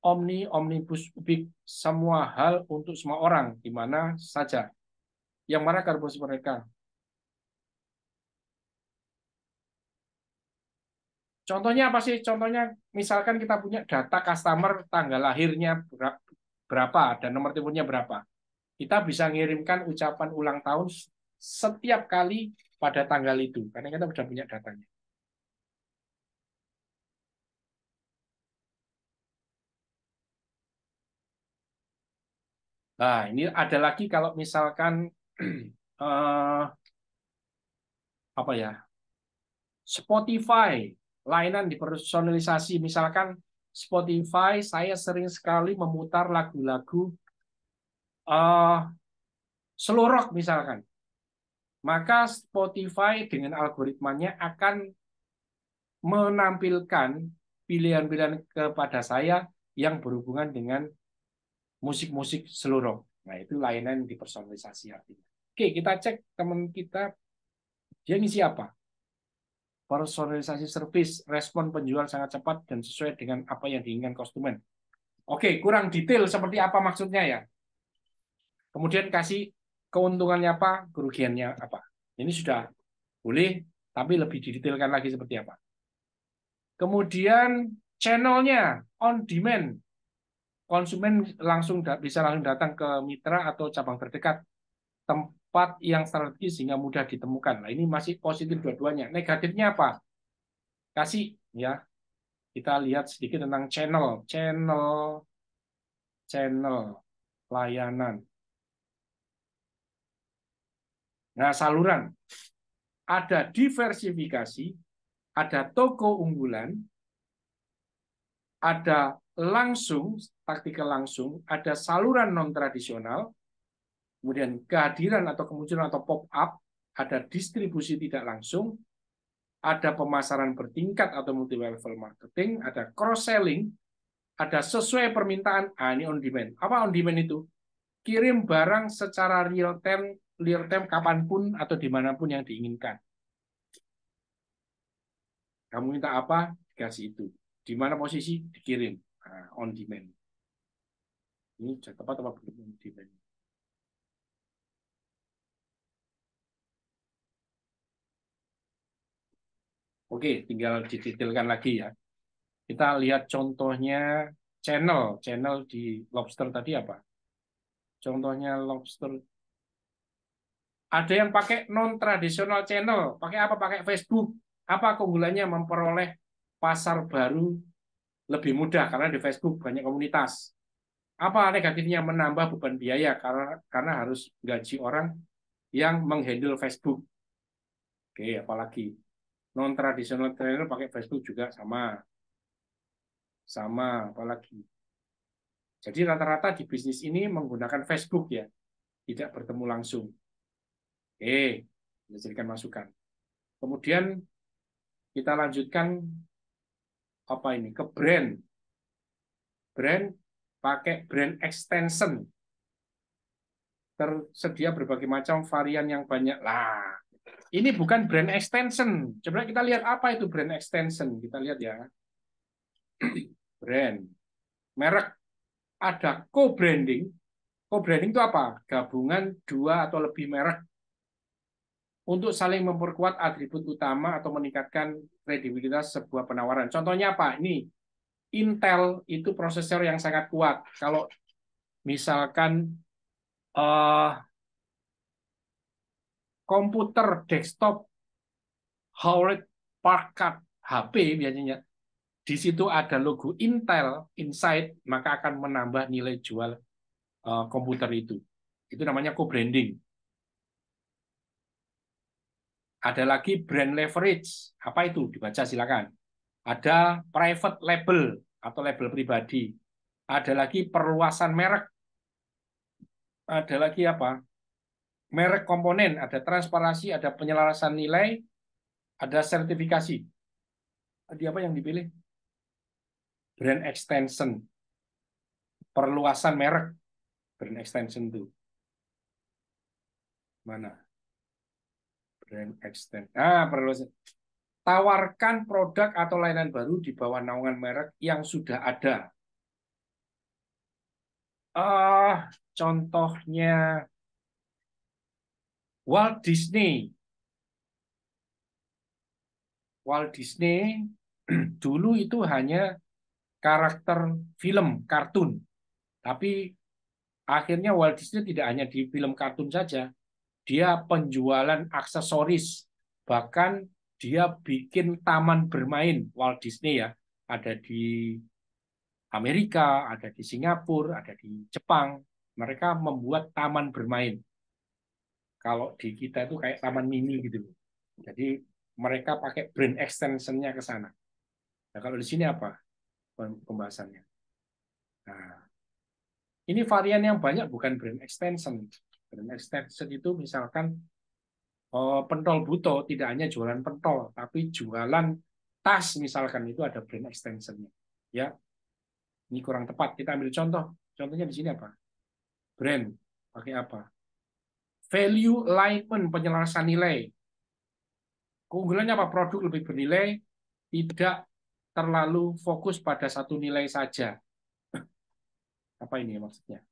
omnibus ubik, semua hal untuk semua orang, di mana saja. Yang mana karbonasi mereka? Contohnya apa sih? Contohnya misalkan kita punya data customer, tanggal lahirnya berapa dan nomor teleponnya berapa. Kita bisa ngirimkan ucapan ulang tahun setiap kali pada tanggal itu, karena kita sudah punya datanya. Nah, ini ada lagi kalau misalkan apa ya, Spotify, layanan dipersonalisasi. Misalkan Spotify, saya sering sekali memutar lagu-lagu uh, slow rock misalkan. Maka Spotify dengan algoritmanya akan menampilkan pilihan-pilihan kepada saya yang berhubungan dengan musik-musik slow rock. Nah, itu layanan dipersonalisasi artinya. Oke, kita cek teman kita, dia ngisi apa? Personalisasi service, respon penjual sangat cepat dan sesuai dengan apa yang diinginkan konsumen. Oke, kurang detail seperti apa maksudnya ya. Kemudian kasih keuntungannya apa, kerugiannya apa. Ini sudah boleh, tapi lebih didetailkan lagi seperti apa. Kemudian channelnya on demand. Konsumen bisa langsung datang ke mitra atau cabang terdekat. Tempat yang strategis sehingga mudah ditemukan. Nah, ini masih positif dua-duanya. Negatifnya apa? Kasih ya. Kita lihat sedikit tentang channel layanan. Nah, saluran. Ada diversifikasi, ada toko unggulan, ada langsung, taktikal langsung, ada saluran non-tradisional, kemudian kehadiran atau kemunculan atau pop-up, ada distribusi tidak langsung, ada pemasaran bertingkat atau multi-level marketing, ada cross-selling, ada sesuai permintaan, ini on demand. Apa on demand itu? Kirim barang secara real time kapanpun atau dimanapun yang diinginkan. Kamu minta apa, dikasih itu. Di mana posisi, dikirim. On demand. Ini tepat apa belum on demand? Oke, tinggal didetailkan lagi ya. Kita lihat contohnya channel di Lobster tadi apa? Contohnya Lobster. Ada yang pakai non-tradisional channel. Pakai apa? Pakai Facebook. Apa keunggulannya? Memperoleh pasar baru lebih mudah karena di Facebook banyak komunitas. Apa negatifnya? Menambah beban biaya karena harus gaji orang yang menghandle Facebook. Oke, apalagi non tradisional trainer pakai Facebook juga sama apalagi. Jadi rata-rata di bisnis ini menggunakan Facebook ya, tidak bertemu langsung. Oke, dijadikan masukan. Kemudian kita lanjutkan apa ini ke brand. Brand pakai brand extension. Tersedia berbagai macam varian yang banyak. Lah, ini bukan brand extension. Coba kita lihat apa itu brand extension. Kita lihat ya. Brand, merek, ada co-branding. Co-branding itu apa? Gabungan dua atau lebih merek untuk saling memperkuat atribut utama atau meningkatkan kredibilitas sebuah penawaran. Contohnya apa? Ini Intel itu prosesor yang sangat kuat. Kalau misalkan komputer desktop Hewlett Spark HP biasanya, di situ ada logo Intel Inside, maka akan menambah nilai jual komputer itu. Itu namanya co-branding. Ada lagi brand leverage. Apa itu? Dibaca silakan. Ada private label atau label pribadi. Ada lagi perluasan merek. Ada lagi apa? Merek komponen. Ada transparansi, ada penyelarasan nilai, ada sertifikasi. Tadi apa yang dipilih? Brand extension. Perluasan merek. Brand extension itu. Mana? Brand extension. Perluasan. Tawarkan produk atau layanan baru di bawah naungan merek yang sudah ada. Contohnya Walt Disney. Walt Disney dulu itu hanya karakter film, kartun. Tapi akhirnya Walt Disney tidak hanya di film kartun saja. Dia penjualan aksesoris. Bahkan dia bikin taman bermain Walt Disney ya. Ada di Amerika, ada di Singapura, ada di Jepang. Mereka membuat taman bermain. Kalau di kita itu kayak taman mini gitu. Jadi mereka pakai brand extension-nya ke sana. Nah, kalau di sini apa pembahasannya? Nah, ini varian yang banyak bukan brand extension. Brand extension itu misalkan pentol buto tidak hanya jualan pentol, tapi jualan tas misalkan itu ada brand extension-nya. Ya, ini kurang tepat. Kita ambil contoh. Contohnya di sini apa? Brand pakai apa? Value alignment, penyelarasan nilai. Keunggulannya apa? Produk lebih bernilai, tidak terlalu fokus pada satu nilai saja. Apa ini maksudnya?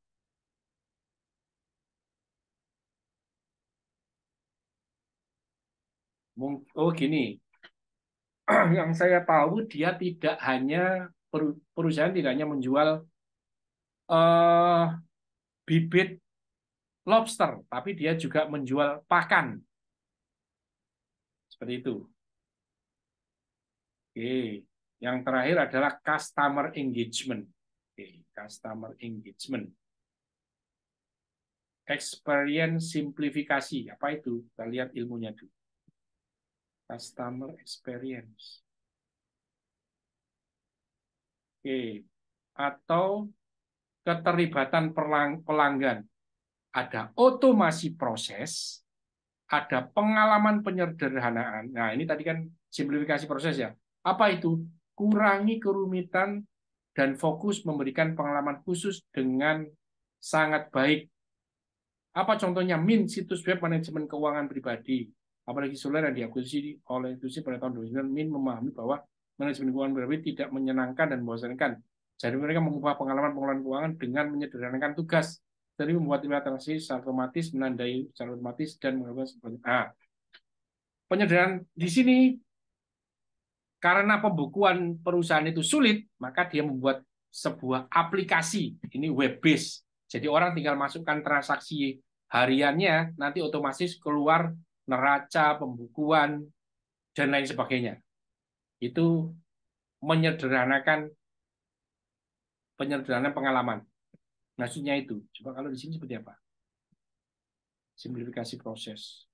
Oh gini, yang saya tahu dia tidak hanya perusahaan tidak hanya menjual eh, bibit lobster, tapi dia juga menjual pakan. Seperti itu. Oke. Yang terakhir adalah customer engagement. Oke. Customer engagement. Experience simplifikasi. Apa itu? Kita lihat ilmunya dulu. Customer experience. Oke. Atau keterlibatan pelanggan. Ada otomasi proses, ada pengalaman penyederhanaan. Nah, ini tadi kan simplifikasi proses ya. Apa itu? Kurangi kerumitan dan fokus memberikan pengalaman khusus dengan sangat baik. Apa contohnya? Min, situs web manajemen keuangan pribadi. Apalagi Solar yang diakuisisi oleh institusi pada tahun 2009, Min memahami bahwa manajemen keuangan pribadi tidak menyenangkan dan membosankan. Jadi mereka mengubah pengalaman pengelolaan keuangan dengan menyederhanakan tugas. Jadi membuat transaksi secara otomatis, menandai secara otomatis, dan melakukan sebenarnya. Penyederhanaan di sini karena pembukuan perusahaan itu sulit, maka dia membuat sebuah aplikasi, ini web based. Jadi orang tinggal masukkan transaksi hariannya, nanti otomatis keluar neraca, pembukuan, dan lain sebagainya. Itu menyederhanakan pengalaman. Maksudnya itu. Coba kalau di sini seperti apa? Simplifikasi proses.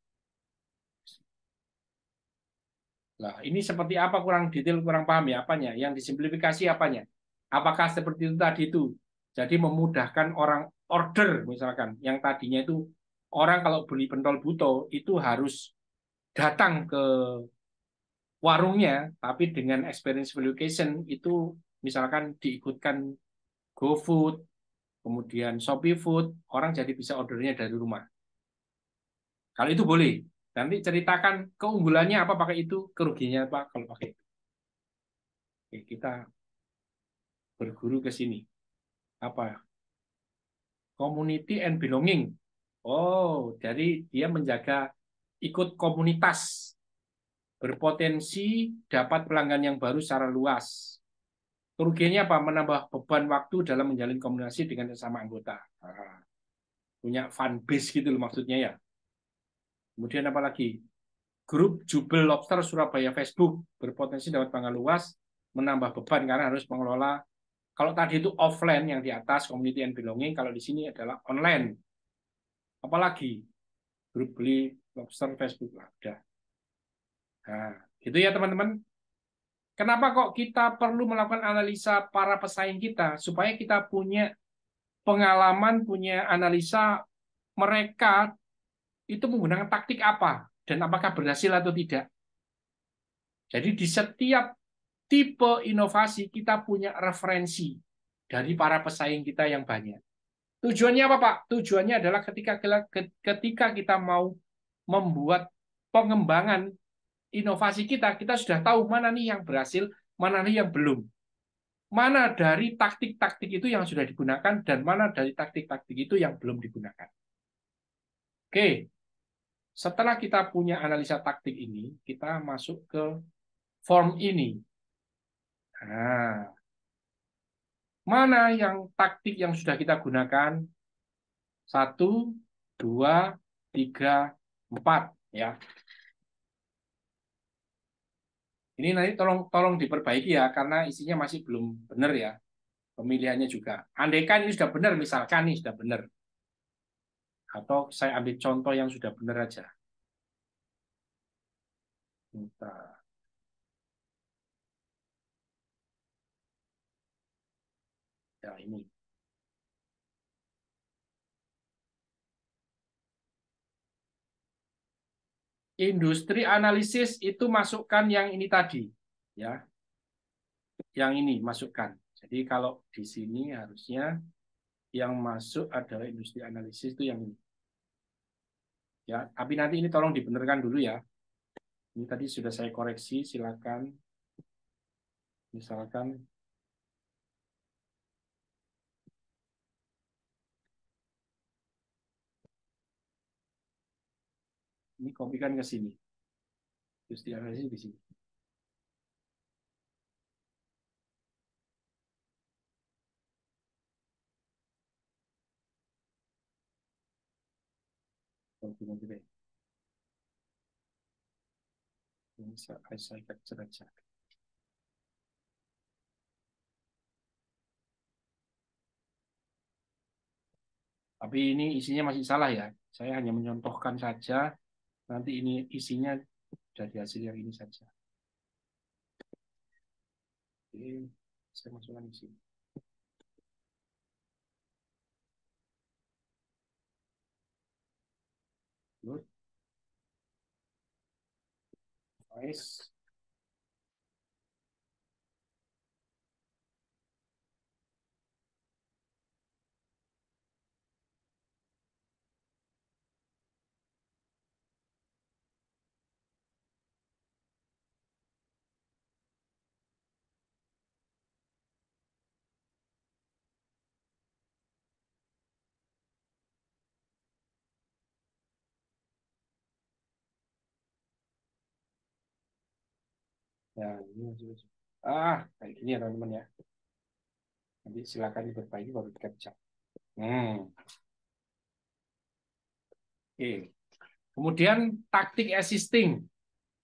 Nah, ini seperti apa kurang detail, kurang paham ya apanya? Yang disimplifikasi apanya? Apakah seperti itu tadi itu? Jadi memudahkan orang order misalkan yang tadinya itu orang kalau beli pentol buto itu harus datang ke warungnya, tapi dengan experience valuation itu misalkan diikutkan GoFood, kemudian Shopee Food, orang jadi bisa ordernya dari rumah. Kalau itu boleh. Nanti ceritakan keunggulannya apa pakai itu, kerugiannya apa kalau pakai itu. Oke, kita berguru ke sini. Apa? Community and belonging. Oh, jadi dia menjaga ikut komunitas. Berpotensi dapat pelanggan yang baru secara luas. Kerugiannya apa? Menambah beban waktu dalam menjalin komunikasi dengan sesama anggota. Punya fan base gitu loh maksudnya ya. Kemudian apa lagi? grup Jubel Lobster Surabaya Facebook berpotensi dapat pangkal luas, menambah beban karena harus mengelola. Kalau tadi itu offline yang di atas community and belonging, kalau di sini adalah online. Apalagi grup beli lobster Facebook lah, udah. Nah, gitu ya teman-teman. Kenapa kok kita perlu melakukan analisa para pesaing kita supaya kita punya pengalaman, punya analisa mereka itu menggunakan taktik apa dan apakah berhasil atau tidak. Jadi di setiap tipe inovasi kita punya referensi dari para pesaing kita yang banyak. Tujuannya apa, Pak? Tujuannya adalah ketika kita mau membuat pengembangan inovasi kita, kita sudah tahu mana nih yang berhasil, mana nih yang belum. Mana dari taktik-taktik itu yang sudah digunakan dan mana dari taktik-taktik itu yang belum digunakan. Oke, setelah kita punya analisa taktik ini, kita masuk ke form ini. Nah, mana yang taktik yang sudah kita gunakan? 1, 2, 3, 4 ya. Ini nanti tolong diperbaiki ya karena isinya masih belum benar ya. Pemilihannya juga. Andaikan ini sudah benar, misalkan ini sudah benar. Atau saya ambil contoh yang sudah benar aja. Bentar. Ya ini. Industri analisis itu masukkan yang ini tadi. Ya. Yang ini masukkan. Jadi kalau di sini harusnya yang masuk adalah industri analisis itu yang ini. Ya, tapi nanti ini tolong dibenarkan dulu ya. Ini tadi sudah saya koreksi, silakan. Misalkan ini kopikan ke sini. Industri analisis di sini. Ini saya capture aja. Tapi ini isinya masih salah ya. Saya hanya menyontohkan saja. Nanti ini isinya dari hasil yang ini saja. Oke, saya masukkan di sini. Good. Nice. Ya, ini masuk. Kayak gini ya teman-teman ya. Nanti silakan diperbaiki baru di capture. Oke. Kemudian taktik existing.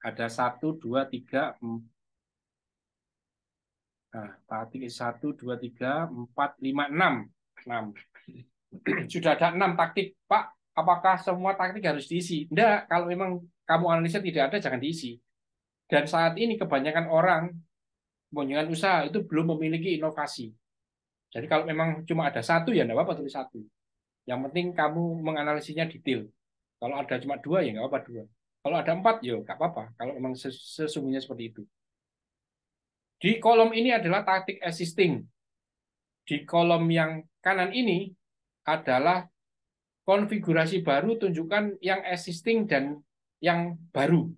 Ada 1, 2, 3, 4. Nah, taktik 1, 2, 3, 4, 5, 6. 6. Sudah ada 6 taktik. Pak, apakah semua taktik harus diisi? Tidak, kalau memang kamu analisa tidak ada, jangan diisi. Dan saat ini kebanyakan orang, kebanyakan usaha itu belum memiliki inovasi. Jadi kalau memang cuma ada satu, ya enggak apa-apa tulis satu. Yang penting kamu menganalisinya detail. Kalau ada cuma 2, ya nggak apa-apa 2. Kalau ada 4, ya nggak apa-apa. Kalau memang sesungguhnya seperti itu. Di kolom ini adalah taktik existing. Di kolom yang kanan ini adalah konfigurasi baru, tunjukkan yang existing dan yang baru.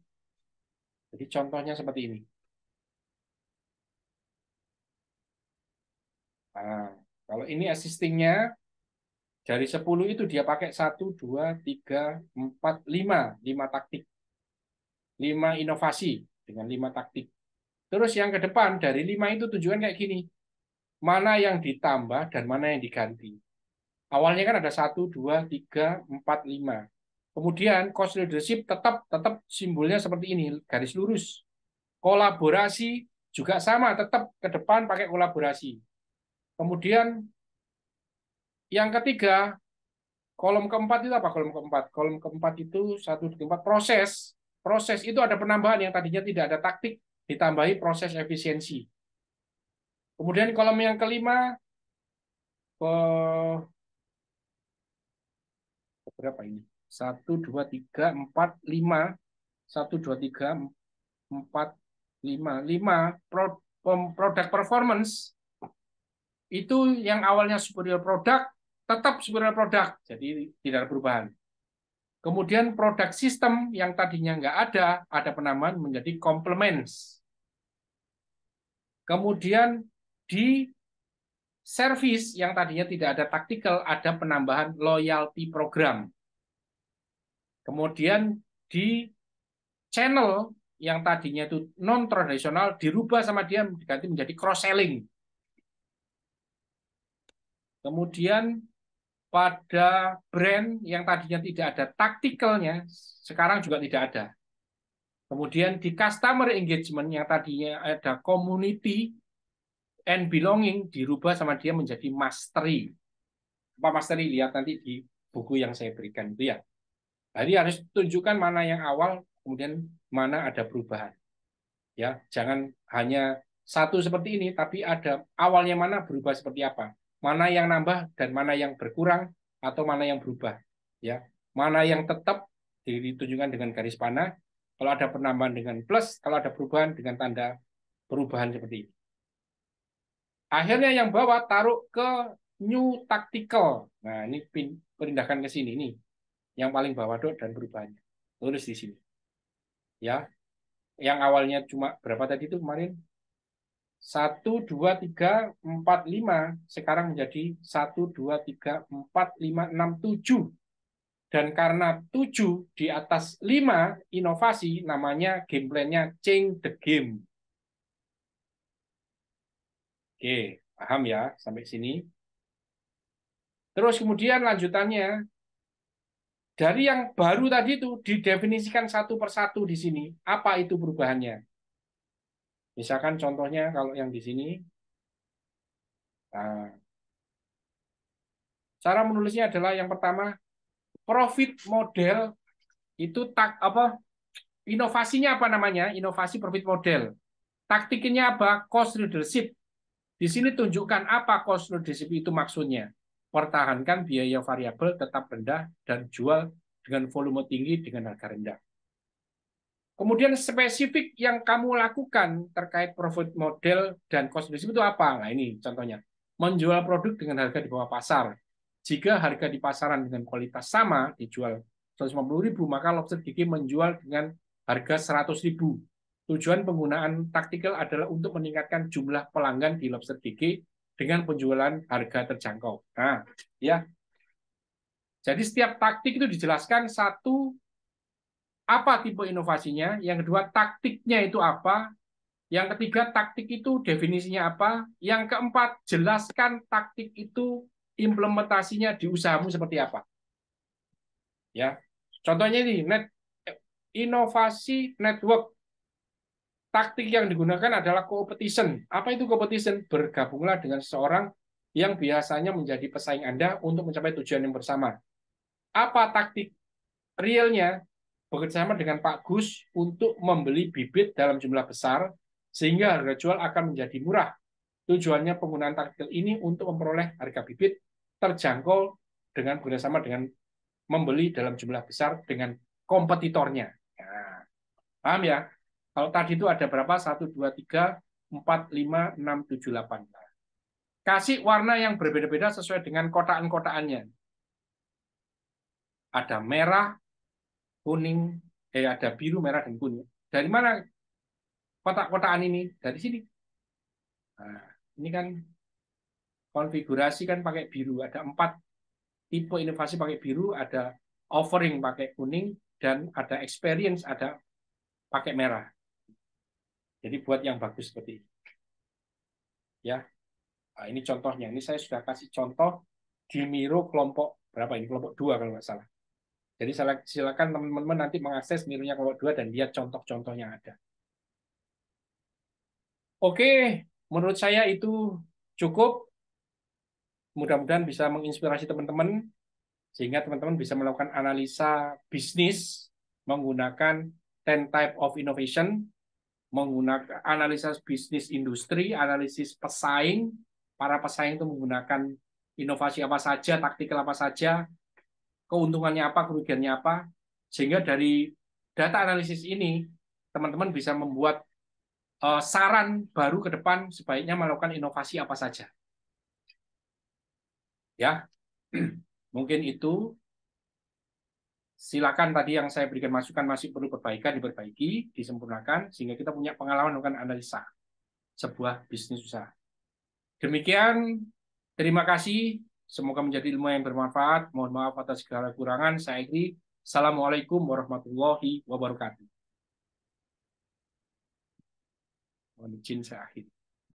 Jadi contohnya seperti ini. Nah, kalau ini existingnya dari 10 itu dia pakai 1, 2, 3, 4, 5. 5 taktik. 5 inovasi dengan 5 taktik. Terus yang ke depan dari 5 itu tujuan kayak gini. Mana yang ditambah dan mana yang diganti. Awalnya kan ada 1, 2, 3, 4, 5. Kemudian cost leadership tetap tetap simbolnya seperti ini, garis lurus. Kolaborasi juga sama, tetap ke depan pakai kolaborasi. Kemudian yang ketiga, kolom keempat itu apa? Kolom keempat. Kolom keempat itu satu, dua, empat, proses. Proses itu ada penambahan yang tadinya tidak ada taktik, ditambahi proses efisiensi. Kemudian kolom yang kelima, berapa ini? Satu, dua, tiga, empat, lima. Satu, dua, tiga, empat, lima. Lima, product performance. Itu yang awalnya superior product, tetap superior product. Jadi tidak ada perubahan. Kemudian produk sistem yang tadinya nggak ada penambahan menjadi complements. Kemudian di service yang tadinya tidak ada tactical, ada penambahan loyalty program. Kemudian di channel yang tadinya itu non-tradisional, dirubah sama dia diganti menjadi cross-selling. Kemudian pada brand yang tadinya tidak ada tacticalnya, sekarang juga tidak ada. Kemudian di customer engagement yang tadinya ada community and belonging, dirubah sama dia menjadi mastery. Apa mastery? Lihat nanti di buku yang saya berikan itu ya. Jadi harus tunjukkan mana yang awal, kemudian mana ada perubahan. Ya, jangan hanya satu seperti ini, tapi ada awalnya mana berubah seperti apa. Mana yang nambah dan mana yang berkurang atau mana yang berubah. Ya, mana yang tetap ditunjukkan dengan garis panah. Kalau ada penambahan dengan plus, kalau ada perubahan dengan tanda perubahan seperti ini. Akhirnya yang bawah taruh ke new tactical. Nah, ini pindahkan ke sini nih. Yang paling bawah dot dan perubahannya. Tulis di sini. Ya. Yang awalnya cuma berapa tadi itu kemarin? 1, 2, 3, 4, 5 sekarang menjadi 1, 2, 3, 4, 5, 6, 7. Dan karena 7 di atas 5 inovasi, namanya game plan-nya change the game. Oke, paham ya sampai sini? Terus kemudian lanjutannya, dari yang baru tadi itu didefinisikan satu persatu di sini. Apa itu perubahannya? Misalkan contohnya kalau yang di sini, nah, cara menulisnya adalah yang pertama, profit model itu inovasinya apa namanya? Inovasi profit model. Taktiknya apa? Cost leadership. Di sini tunjukkan apa cost leadership itu maksudnya. Pertahankan biaya variabel tetap rendah dan jual dengan volume tinggi dengan harga rendah. Kemudian spesifik yang kamu lakukan terkait profit model dan cost leadership itu apa? Nah ini contohnya. Menjual produk dengan harga di bawah pasar. Jika harga di pasaran dengan kualitas sama, dijual 150.000, maka Lobster Gigi menjual dengan harga 100.000. Tujuan penggunaan taktikal adalah untuk meningkatkan jumlah pelanggan di Lobster Gigi dengan penjualan harga terjangkau. Nah, ya. Jadi setiap taktik itu dijelaskan satu apa tipe inovasinya, yang kedua taktiknya itu apa, yang ketiga taktik itu definisinya apa, yang keempat jelaskan taktik itu implementasinya di usahamu seperti apa. Ya, contohnya ini inovasi network. Taktik yang digunakan adalah competition. Apa itu competition? Bergabunglah dengan seseorang yang biasanya menjadi pesaing Anda untuk mencapai tujuan yang bersama. Apa taktik realnya? Bekerjasama dengan Pak Gus untuk membeli bibit dalam jumlah besar sehingga harga jual akan menjadi murah. Tujuannya penggunaan taktik ini untuk memperoleh harga bibit terjangkau dengan bekerjasama dengan membeli dalam jumlah besar dengan kompetitornya. Nah, paham ya? Kalau tadi itu ada berapa? 1, 2, 3, 4, 5, 6, 7, 8. Kasih warna yang berbeda-beda sesuai dengan kotaan-kotaannya. Ada merah, kuning, ada biru, merah, dan kuning. Dari mana kotak-kotaan ini? Dari sini. Nah, ini kan konfigurasi kan pakai biru. Ada 4 tipe inovasi pakai biru, ada offering pakai kuning, dan ada experience, ada pakai merah. Jadi buat yang bagus seperti ini. Ya, nah, ini contohnya. Ini saya sudah kasih contoh di Miro kelompok berapa ini? Kelompok 2 kalau nggak salah. Jadi silakan teman-teman nanti mengakses Nirunya Kelompok 2 dan lihat contoh-contohnya ada. Oke, menurut saya itu cukup. Mudah-mudahan bisa menginspirasi teman-teman sehingga teman-teman bisa melakukan analisa bisnis menggunakan 10 type of innovation, menggunakan analisis bisnis industri, analisis pesaing, para pesaing itu menggunakan inovasi apa saja, taktikal apa saja, keuntungannya apa, kerugiannya apa, sehingga dari data analisis ini teman-teman bisa membuat saran baru ke depan sebaiknya melakukan inovasi apa saja. Ya, mungkin itu. Silakan tadi yang saya berikan masukan masih perlu perbaikan, diperbaiki, disempurnakan, sehingga kita punya pengalaman melakukan analisa sebuah bisnis usaha. Demikian, terima kasih. Semoga menjadi ilmu yang bermanfaat. Mohon maaf atas segala kekurangan. Saya akhiri. Assalamualaikum warahmatullahi wabarakatuh. Mohon izin saya akhiri.